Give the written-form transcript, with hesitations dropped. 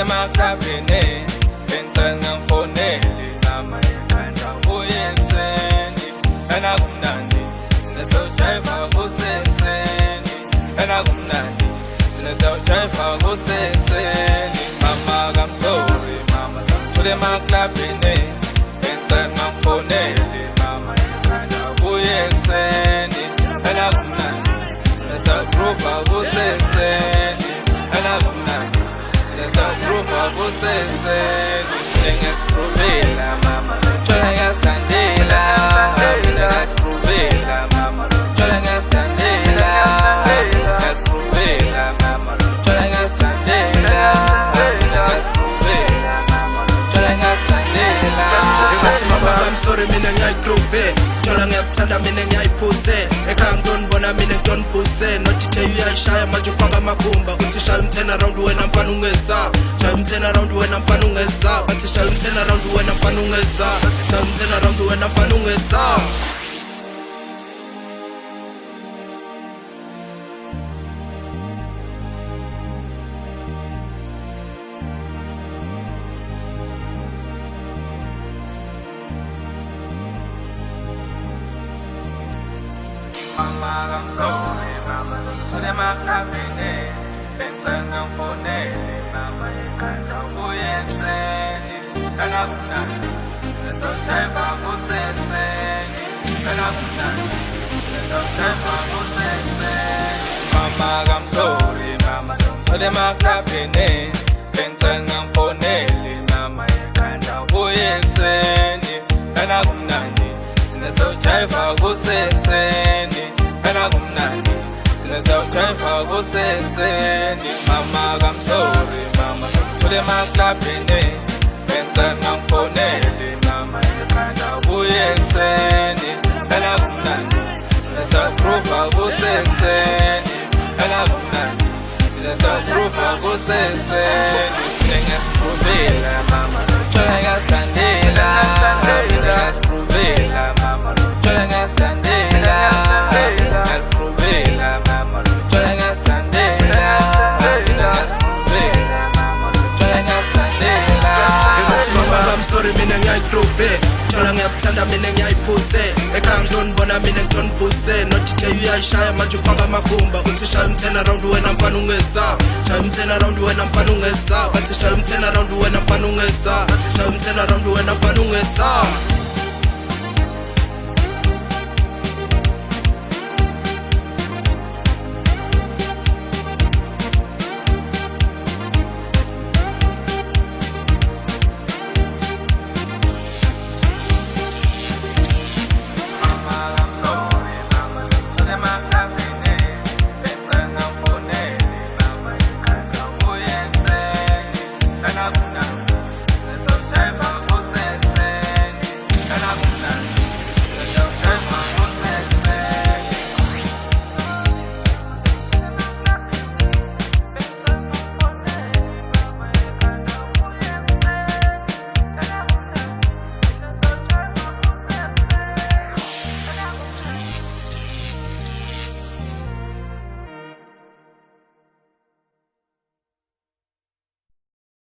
emaklabhini engicela ngifonele mama ekhanda ubuye ekuseni ena kumnandi sinesojiva kusekuseni ena kumnandi sinesojiva kusekuseni mama I'm sorry mama sangithole emaklabhini engicela ngifonele mama ekhanda ubuye ekuseni ena kumnandi sinesojiva kusekuseni ena kumnandi sinesojiva kusekuseni ngingaskrubela mama tshela ngiyastandela mina ngaskrubela mama tshela ngiyastandela ngaskrubela mama tshela ngiyastandela mina ngaskrubela mama tshela ngiyastandela Ngathi mama I'm sorry mina ngiyayigrove Thola ngiyakuthanda mina ngiyayiphuse ekhaya ngidonibona mina ngidonifuse nothi uyayishaya manje ufaka amakhumba uthi shaya umthena round wena mfana ungesa shaya umthena round wena mfana ungesa bathi shaya umthena round wena mfana ungesa shaya umthena round wena mfana ungesa Mama, I'm sorry, mama. Put in my cabinet. Things are not for daily, mama. You can't talk with it. And I'm not. There's no time for who says and I'm not. There's no time for who says Mama, I'm sorry, mama. Put in my cabinet. Things are not for daily, mama. You can't talk with it. And I'm not. Sinesojiva kusekuseni ena kumnandi sinesojiva kusekuseni mama I'm sorry mama sangithole emaklabhini engicela ngifonele mama ekhanda ubuye ekuseni ena kumnandi sinesojiva kusekuseni ena kumnandi sinesojiva kusekuseni ngingaskrubela mama tshela ngiyastandela mina ngaskrubela mama tshela ngiyastandela ngaskrubela mama tshela ngiyastandela mina ngaskrubela mama tshela ngiyastandela Ngathi mama I'm sorry mina ngiyayigrove Thola ngiyakuthanda mina ngiyayiphuse ekhaya ngidonibona mina ngidonifuse nothi uyayishaya manje ufaka amakhumba uthi shaya umthena round wena mfana ungesa shaya umthena round wena mfana ungesa bathi shaya umthena round wena mfana ungesa shaya umthena round wena mfana ungesa